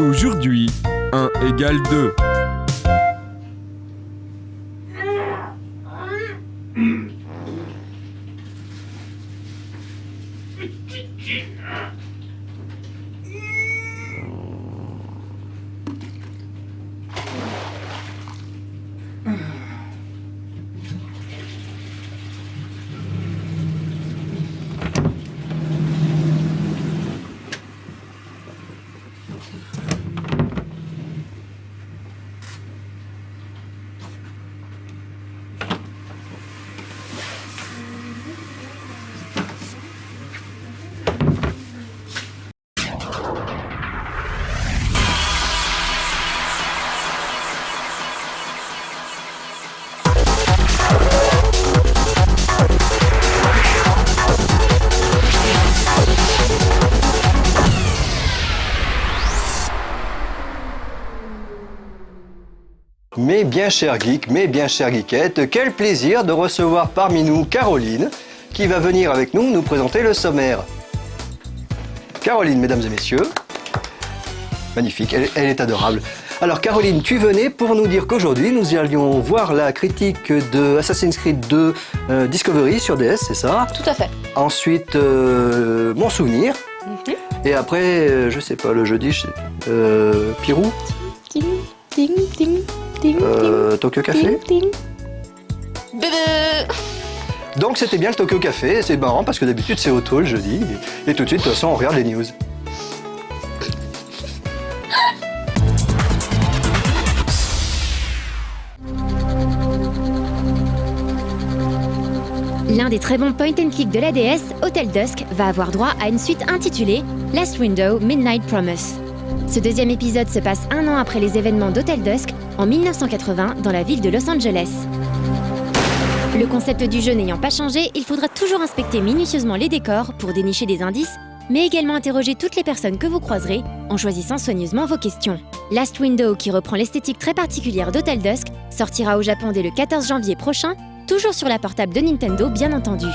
Aujourd'hui, 1 égale 2. Mes bien chers geeks, mes bien chères geekettes, quel plaisir de recevoir parmi nous Caroline, qui va venir avec nous présenter le sommaire. Caroline, mesdames et messieurs, magnifique, elle est adorable. Alors Caroline, tu venais pour nous dire qu'aujourd'hui nous allions voir la critique de Assassin's Creed 2 Discovery sur DS, c'est ça? Tout à fait. Ensuite, mon souvenir. Et après, je sais pas, le jeudi, Pirou. Ding, ding, ding. Tokyo Café. Donc c'était bien le Tokyo Café, c'est marrant parce que d'habitude c'est auto le jeudi. Et tout de suite, de toute façon, on regarde les news. L'un des très bons point and click de la DS, Hotel Dusk, va avoir droit à une suite intitulée Last Window Midnight Promise. Ce deuxième épisode se passe 1 an après les événements d'Hotel Dusk, en 1980, dans la ville de Los Angeles. Le concept du jeu n'ayant pas changé, il faudra toujours inspecter minutieusement les décors pour dénicher des indices, mais également interroger toutes les personnes que vous croiserez en choisissant soigneusement vos questions. Last Window, qui reprend l'esthétique très particulière d'Hotel Dusk, sortira au Japon dès le 14 janvier prochain, toujours sur la portable de Nintendo bien entendu.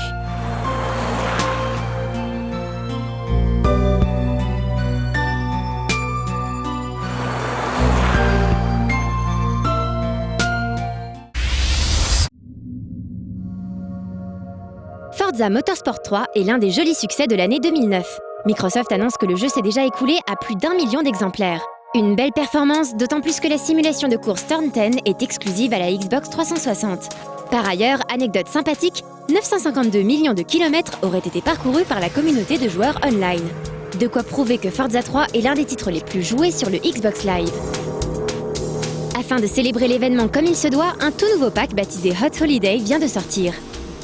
Forza Motorsport 3 est l'un des jolis succès de l'année 2009. Microsoft annonce que le jeu s'est déjà écoulé à plus d'1 million d'exemplaires. Une belle performance, d'autant plus que la simulation de course Turn 10 est exclusive à la Xbox 360. Par ailleurs, anecdote sympathique, 952 millions de kilomètres auraient été parcourus par la communauté de joueurs online. De quoi prouver que Forza 3 est l'un des titres les plus joués sur le Xbox Live. Afin de célébrer l'événement comme il se doit, un tout nouveau pack baptisé Hot Holiday vient de sortir.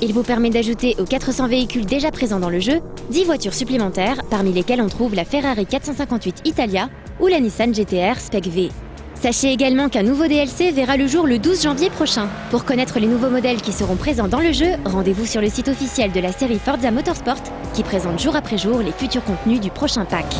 Il vous permet d'ajouter aux 400 véhicules déjà présents dans le jeu, 10 voitures supplémentaires, parmi lesquelles on trouve la Ferrari 458 Italia ou la Nissan GT-R Spec V. Sachez également qu'un nouveau DLC verra le jour le 12 janvier prochain. Pour connaître les nouveaux modèles qui seront présents dans le jeu, rendez-vous sur le site officiel de la série Forza Motorsport, qui présente jour après jour les futurs contenus du prochain pack.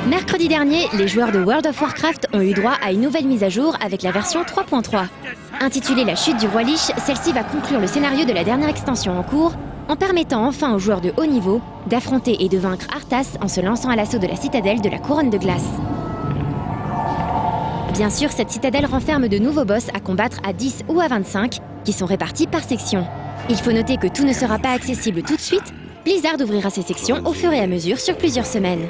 Mercredi dernier, les joueurs de World of Warcraft ont eu droit à une nouvelle mise à jour avec la version 3.3. Intitulée La chute du roi Lich, celle-ci va conclure le scénario de la dernière extension en cours, en permettant enfin aux joueurs de haut niveau d'affronter et de vaincre Arthas en se lançant à l'assaut de la citadelle de la Couronne de Glace. Bien sûr, cette citadelle renferme de nouveaux boss à combattre à 10 ou à 25, qui sont répartis par section. Il faut noter que tout ne sera pas accessible tout de suite, Blizzard ouvrira ses sections au fur et à mesure sur plusieurs semaines.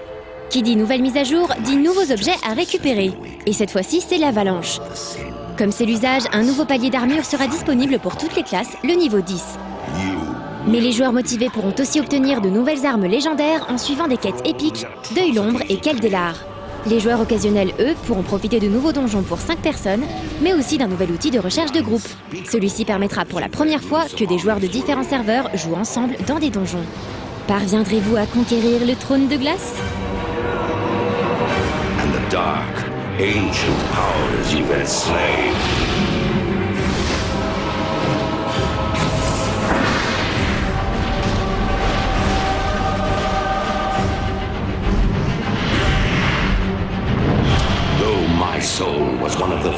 Qui dit nouvelle mise à jour, dit nouveaux objets à récupérer. Et cette fois-ci, c'est l'avalanche. Comme c'est l'usage, un nouveau palier d'armure sera disponible pour toutes les classes, le niveau 10. Mais les joueurs motivés pourront aussi obtenir de nouvelles armes légendaires en suivant des quêtes épiques, Deuil l'ombre et Keldelar. Les joueurs occasionnels, eux, pourront profiter de nouveaux donjons pour 5 personnes, mais aussi d'un nouvel outil de recherche de groupe. Celui-ci permettra pour la première fois que des joueurs de différents serveurs jouent ensemble dans des donjons. Parviendrez-vous à conquérir le trône de glace ? Dark, ancient powers you've enslaved.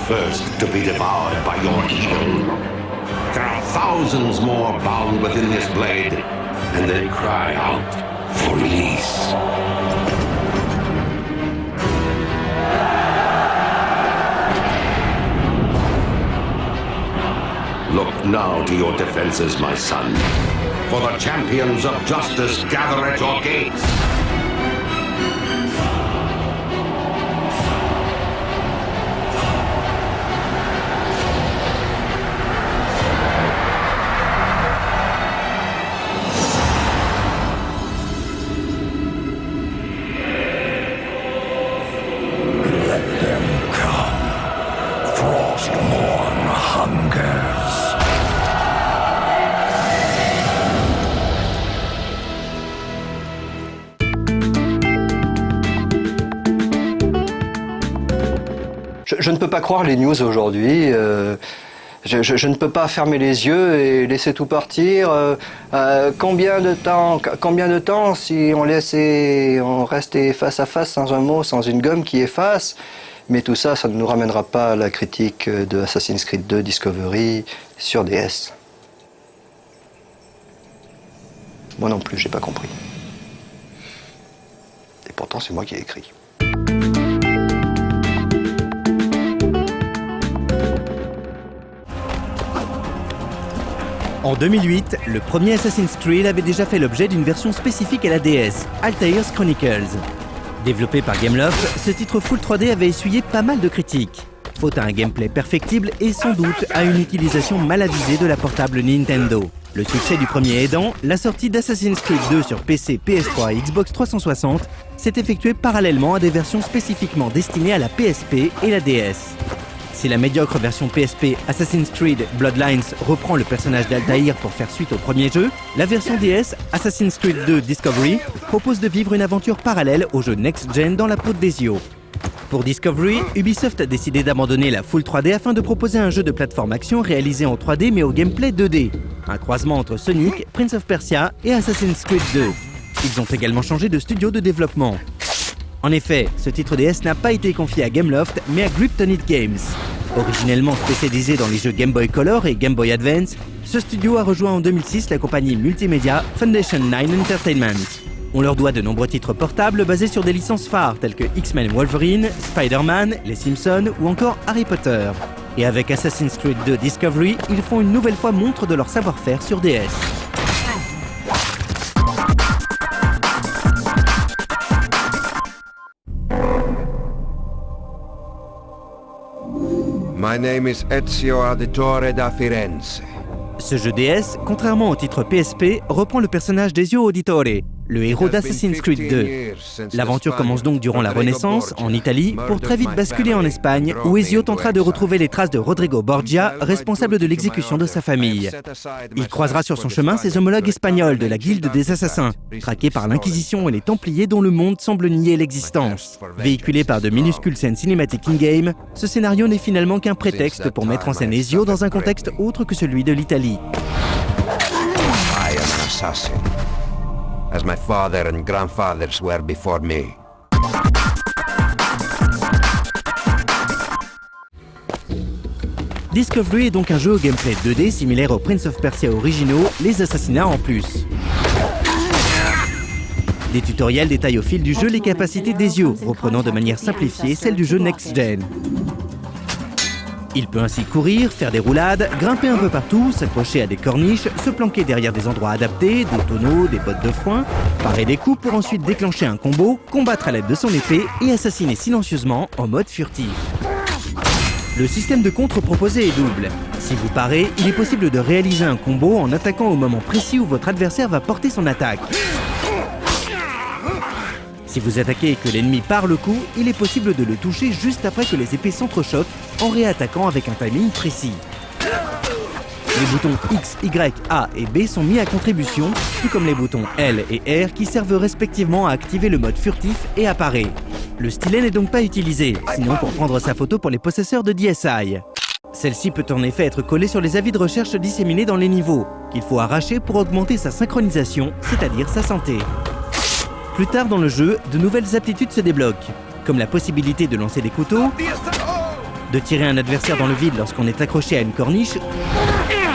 first to be devoured by your evil. There are thousands more bound within this blade, and they cry out for release. Look now to your defenses, my son, for the champions of justice gather at your gates. Je ne peux pas croire les news aujourd'hui. Je ne peux pas fermer les yeux et laisser tout partir. Combien de temps si on restait face à face sans un mot, sans une gomme qui efface. Mais tout ça, ça ne nous ramènera pas à la critique de Assassin's Creed 2 Discovery sur DS. Moi non plus, j'ai pas compris. Et pourtant, c'est moi qui ai écrit. En 2008, le premier Assassin's Creed avait déjà fait l'objet d'une version spécifique à la DS, Altair's Chronicles. Développé par Gameloft, ce titre full 3D avait essuyé pas mal de critiques. Faute à un gameplay perfectible et sans doute à une utilisation mal avisée de la portable Nintendo. Le succès du premier aidant, la sortie d'Assassin's Creed 2 sur PC, PS3 et Xbox 360 s'est effectuée parallèlement à des versions spécifiquement destinées à la PSP et la DS. Si la médiocre version PSP Assassin's Creed Bloodlines reprend le personnage d'Altair pour faire suite au premier jeu, la version DS Assassin's Creed 2 Discovery propose de vivre une aventure parallèle au jeu Next Gen dans la peau d'Ezio. Pour Discovery, Ubisoft a décidé d'abandonner la full 3D afin de proposer un jeu de plateforme action réalisé en 3D mais au gameplay 2D. Un croisement entre Sonic, Prince of Persia et Assassin's Creed 2. Ils ont également changé de studio de développement. En effet, ce titre DS n'a pas été confié à Gameloft, mais à Griptonite Games. Originellement spécialisé dans les jeux Game Boy Color et Game Boy Advance, ce studio a rejoint en 2006 la compagnie multimédia Foundation 9 Entertainment. On leur doit de nombreux titres portables basés sur des licences phares telles que X-Men Wolverine, Spider-Man, Les Simpsons ou encore Harry Potter. Et avec Assassin's Creed 2 Discovery, ils font une nouvelle fois montre de leur savoir-faire sur DS. My name is Ezio Auditore da Firenze. Ce jeu DS, contrairement au titre PSP, reprend le personnage d'Ezio Auditore, le héros d'Assassin's Creed 2. L'aventure commence donc durant la Renaissance, en Italie, pour très vite basculer en Espagne, où Ezio tentera de retrouver les traces de Rodrigo Borgia, responsable de l'exécution de sa famille. Il croisera sur son chemin ses homologues espagnols de la Guilde des Assassins, traqués par l'Inquisition et les Templiers dont le monde semble nier l'existence. Véhiculé par de minuscules scènes cinématiques in-game, ce scénario n'est finalement qu'un prétexte pour mettre en scène Ezio dans un contexte autre que celui de l'Italie. I am an assassin, as my father and grandfathers were before me. Discovery est donc un jeu au gameplay 2D similaire aux Prince of Persia originaux, les assassinats en plus. Des tutoriels détaillent au fil du jeu les capacités d'Ezio, reprenant de manière simplifiée celles du jeu Next Gen. Il peut ainsi courir, faire des roulades, grimper un peu partout, s'accrocher à des corniches, se planquer derrière des endroits adaptés, des tonneaux, des bottes de foin, parer des coups pour ensuite déclencher un combo, combattre à l'aide de son épée et assassiner silencieusement en mode furtif. Le système de contre proposé est double. Si vous parez, il est possible de réaliser un combo en attaquant au moment précis où votre adversaire va porter son attaque. Si vous attaquez et que l'ennemi pare le coup, il est possible de le toucher juste après que les épées s'entrechoquent en réattaquant avec un timing précis. Les boutons X, Y, A et B sont mis à contribution, tout comme les boutons L et R qui servent respectivement à activer le mode furtif et à parer. Le stylet n'est donc pas utilisé, sinon pour prendre sa photo pour les possesseurs de DSi. Celle-ci peut en effet être collée sur les avis de recherche disséminés dans les niveaux, qu'il faut arracher pour augmenter sa synchronisation, c'est-à-dire sa santé. Plus tard dans le jeu, de nouvelles aptitudes se débloquent, comme la possibilité de lancer des couteaux, de tirer un adversaire dans le vide lorsqu'on est accroché à une corniche,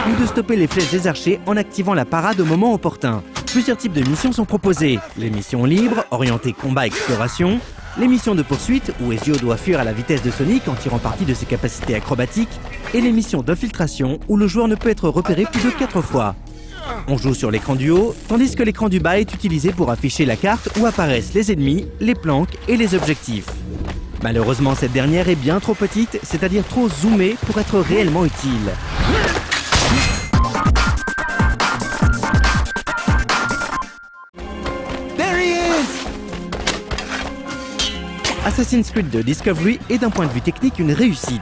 ou de stopper les flèches des archers en activant la parade au moment opportun. Plusieurs types de missions sont proposées. Les missions libres, orientées combat-exploration, les missions de poursuite, où Ezio doit fuir à la vitesse de Sonic en tirant parti de ses capacités acrobatiques, et les missions d'infiltration, où le joueur ne peut être repéré plus de 4 fois. On joue sur l'écran du haut, tandis que l'écran du bas est utilisé pour afficher la carte où apparaissent les ennemis, les planques et les objectifs. Malheureusement, cette dernière est bien trop petite, c'est-à-dire trop zoomée pour être réellement utile. Assassin's Creed 2 Discovery est d'un point de vue technique une réussite.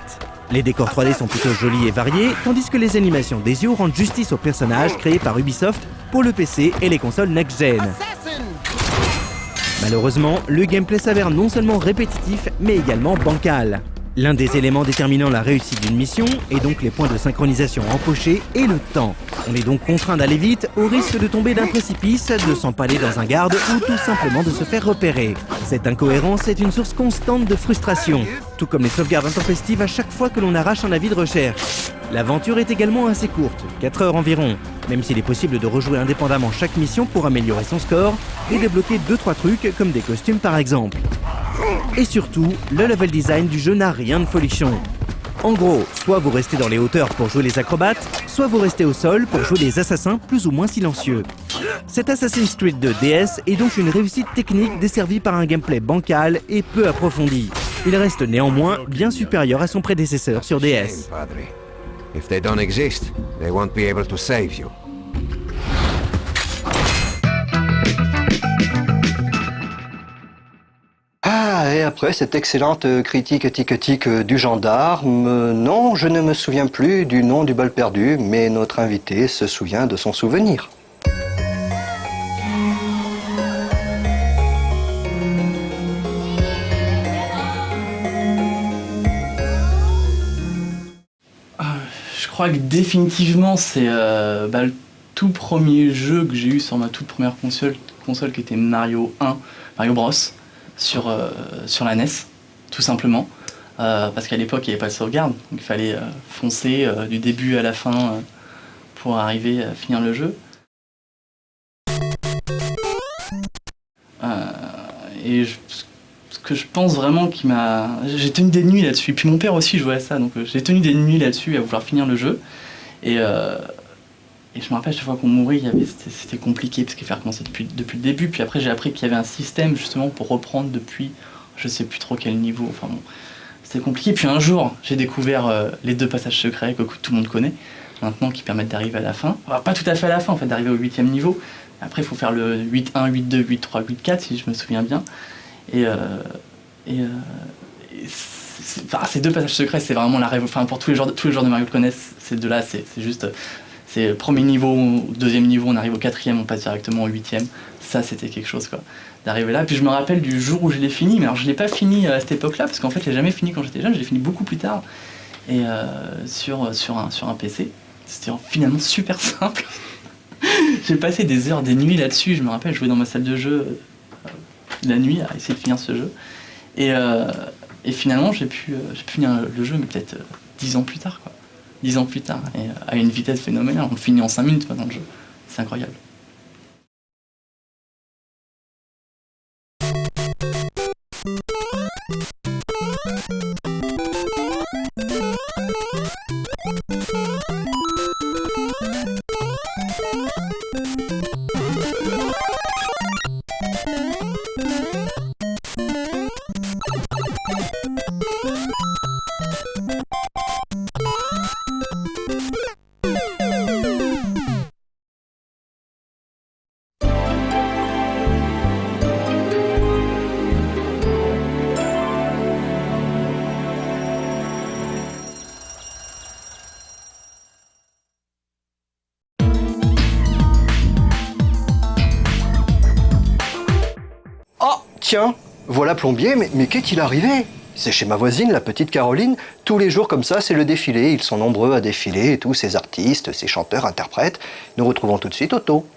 Les décors 3D sont plutôt jolis et variés, tandis que les animations d'Ezio rendent justice aux personnages créés par Ubisoft pour le PC et les consoles next-gen. Malheureusement, le gameplay s'avère non seulement répétitif, mais également bancal. L'un des éléments déterminant la réussite d'une mission est donc les points de synchronisation empochés et le temps. On est donc contraint d'aller vite au risque de tomber d'un précipice, de s'empaler dans un garde ou tout simplement de se faire repérer. Cette incohérence est une source constante de frustration, tout comme les sauvegardes intempestives à chaque fois que l'on arrache un avis de recherche. L'aventure est également assez courte, 4 heures environ, même s'il est possible de rejouer indépendamment chaque mission pour améliorer son score et débloquer 2-3 trucs comme des costumes par exemple. Et surtout, le level design du jeu n'a rien de folichon. En gros, soit vous restez dans les hauteurs pour jouer les acrobates, soit vous restez au sol pour jouer les assassins plus ou moins silencieux. Cet Assassin's Creed 2 DS est donc une réussite technique desservie par un gameplay bancal et peu approfondi. Il reste néanmoins bien supérieur à son prédécesseur sur DS. If they don't exist, they won't be able to save you. Ah, et après cette excellente critique tic-tic du gendarme, non, je ne me souviens plus du nom du bal perdu, mais notre invité se souvient de son souvenir. Je crois que définitivement c'est le tout premier jeu que j'ai eu sur ma toute première console qui était Mario Bros sur la NES, tout simplement, parce qu'à l'époque il n'y avait pas de sauvegarde, donc il fallait foncer du début à la fin pour arriver à finir le jeu. Ce que je pense vraiment qui m'a... J'ai tenu des nuits là-dessus, puis mon père aussi jouait à ça, donc j'ai tenu des nuits là-dessus à vouloir finir le jeu. Et je me rappelle, chaque fois qu'on mourait, c'était compliqué, parce qu'il fallait recommencer depuis le début. Puis après, j'ai appris qu'il y avait un système justement pour reprendre depuis je sais plus trop quel niveau. Enfin bon, c'était compliqué. Puis un jour, j'ai découvert les 2 passages secrets que tout le monde connaît maintenant, qui permettent d'arriver à la fin. Enfin, pas tout à fait à la fin, en fait, d'arriver au 8e niveau. Après, il faut faire le 8-1, 8-2, 8-3, 8-4, si je me souviens bien. Ces 2 passages secrets, c'est vraiment la révolution. Enfin, pour tous les joueurs de Mario le connaissent, ces 2-là, c'est juste... C'est premier niveau, 2e niveau, on arrive au 4e, on passe directement au 8e. Ça, c'était quelque chose, quoi, d'arriver là. Puis je me rappelle du jour où je l'ai fini, mais alors je l'ai pas fini à cette époque-là, parce qu'en fait, je l'ai jamais fini quand j'étais jeune, je l'ai fini beaucoup plus tard, et sur un PC. C'était finalement super simple. J'ai passé des heures, des nuits là-dessus, je me rappelle, jouer dans ma salle de jeu la nuit à essayer de finir ce jeu. Et finalement, j'ai pu finir le jeu, mais peut-être 10 ans plus tard, quoi. 10 ans plus tard, et à une vitesse phénoménale. On le finit en 5 minutes maintenant le jeu. C'est incroyable. Tiens, voilà Plombier, mais qu'est-il arrivé? C'est chez ma voisine, la petite Caroline. Tous les jours comme ça, c'est le défilé. Ils sont nombreux à défiler, tous ces artistes, ces chanteurs, interprètes. Nous retrouvons tout de suite Otto.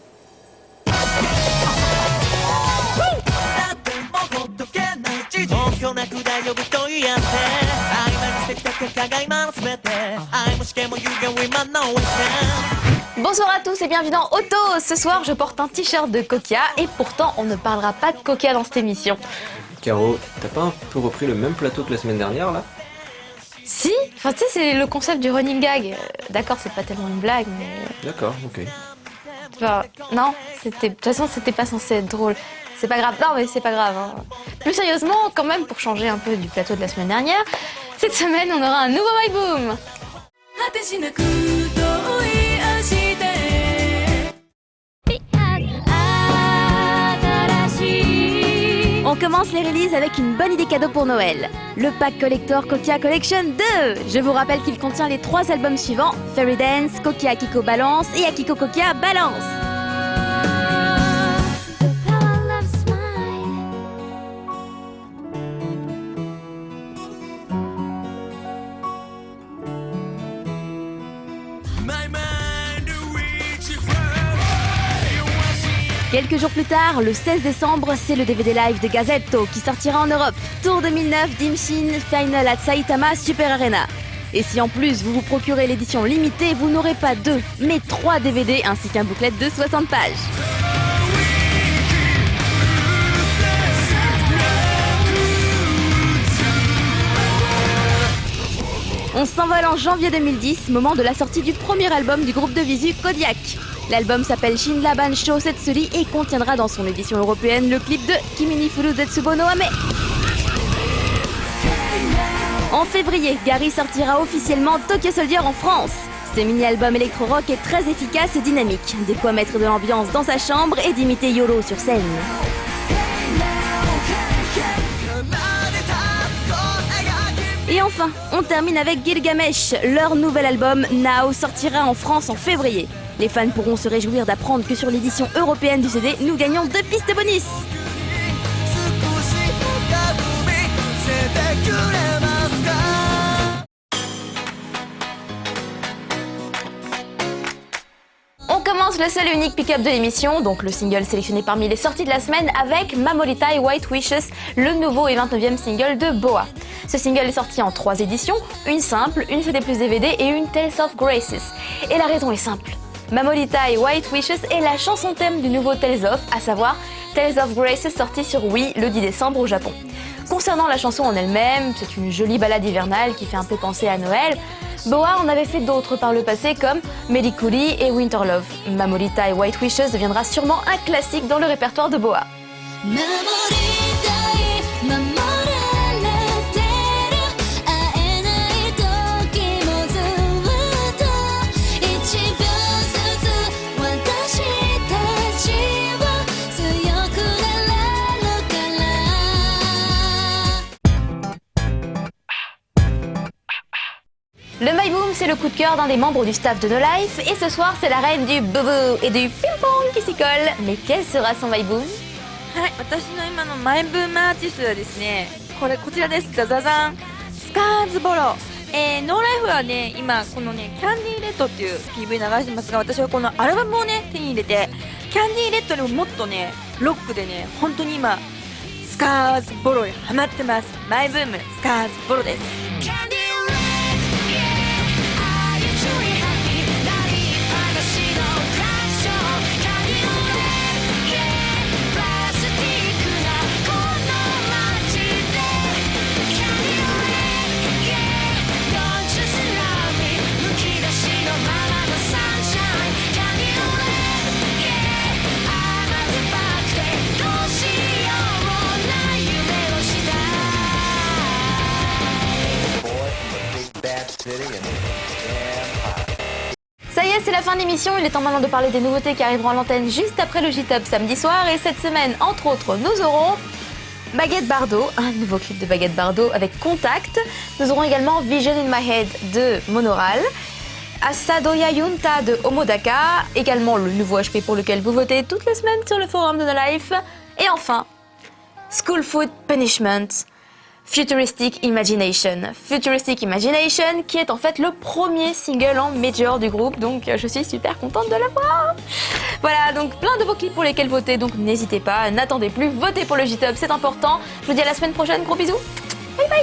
Bonsoir à tous et bienvenue dans Auto. Ce soir, je porte un t-shirt de Kokia et pourtant, on ne parlera pas de Kokia dans cette émission. Caro, t'as pas un peu repris le même plateau que la semaine dernière là? Si, enfin tu sais, c'est le concept du running gag. D'accord, c'est pas tellement une blague, mais... D'accord, ok. Enfin, non, de toute façon, c'était pas censé être drôle. C'est pas grave, non mais c'est pas grave. Hein. Plus sérieusement, quand même, pour changer un peu du plateau de la semaine dernière, cette semaine, on aura un nouveau My Boom. On commence les releases avec une bonne idée cadeau pour Noël. Le pack collector Kokia Collection 2. Je vous rappelle qu'il contient les 3 albums suivants, Fairy Dance, Kokia Akiko Balance et Akiko Kokia Balance. Quelques jours plus tard, le 16 décembre, c'est le DVD live de Gazetto qui sortira en Europe. Tour 2009, Dimshin, Final at Saitama Super Arena. Et si en plus vous vous procurez l'édition limitée, vous n'aurez pas 2, mais 3 DVD ainsi qu'un booklet de 60 pages. On s'envole en janvier 2010, moment de la sortie du premier album du groupe de visu Kodiak. L'album s'appelle Shinra Bansho Setsuri et contiendra dans son édition européenne le clip de Kimi ni Furu Zetsubo no Ame. En février, Gary sortira officiellement Tokyo Soldier en France. Ce mini-album électro-rock est très efficace et dynamique, de quoi mettre de l'ambiance dans sa chambre et d'imiter Yolo sur scène. Et enfin, on termine avec Gilgamesh. Leur nouvel album Now sortira en France en février. Les fans pourront se réjouir d'apprendre que sur l'édition européenne du CD, nous gagnons 2 pistes bonus. On commence le seul et unique pick-up de l'émission, donc le single sélectionné parmi les sorties de la semaine avec Mamoritai White Wishes, le nouveau et 29e single de Boa. Ce single est sorti en 3 éditions, une simple, une CD plus DVD et une Tales of Graces. Et la raison est simple. Mamoritai White Wishes est la chanson thème du nouveau Tales of, à savoir Tales of Graces sorti sur Wii le 10 décembre au Japon. Concernant la chanson en elle-même, c'est une jolie balade hivernale qui fait un peu penser à Noël. Boa en avait fait d'autres par le passé comme Medikuri et Winter Love. Mamoritai White Wishes deviendra sûrement un classique dans le répertoire de Boa. Le My Boom, c'est le coup de cœur d'un des membres du staff de No Life, et ce soir, c'est la reine du boubou et du ping-pong qui s'y colle. Mais quel sera son My Boom? はい、私の今のマイブームアーティストはですね、こちらです。ザザザン、スカーズボロ。ノーライフはね、今このね、キャンディーレッドっていう PV 流してますが、私はこのアルバムをね、手に入れて、キャンディーレッドよりももっとね、ロックでね、本当に今、スカーズボロにハマってます。マイブーム、スカーズボロです。Ça y est, c'est la fin de l'émission, il est temps maintenant de parler des nouveautés qui arriveront à l'antenne juste après le J-Top samedi soir. Et cette semaine, entre autres, nous aurons Baguette Bardot, un nouveau clip de Baguette Bardot avec Contact. Nous aurons également Vision in My Head de Monoral, Asadoya Yunta de Omodaka, également le nouveau HP pour lequel vous votez toutes les semaines sur le forum de No Life. Et enfin, School Food Punishment, Futuristic Imagination. Futuristic Imagination qui est en fait le premier single en major du groupe, donc je suis super contente de l'avoir. Voilà, donc plein de beaux clips pour lesquels voter, donc n'hésitez pas, n'attendez plus, votez pour le J-Top, c'est important. Je vous dis à la semaine prochaine, gros bisous, bye bye.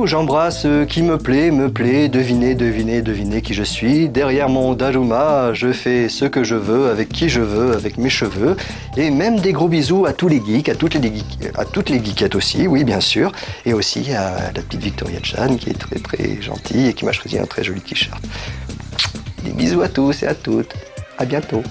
bisous, j'embrasse qui me plaît, devinez qui je suis. Derrière mon Daruma, je fais ce que je veux, avec qui je veux, avec mes cheveux. Et même des gros bisous à tous les geeks, à toutes les geekettes aussi, oui bien sûr. Et aussi à la petite Victoria Chan qui est très très gentille et qui m'a choisi un très joli t-shirt. Des bisous à tous et à toutes. À bientôt.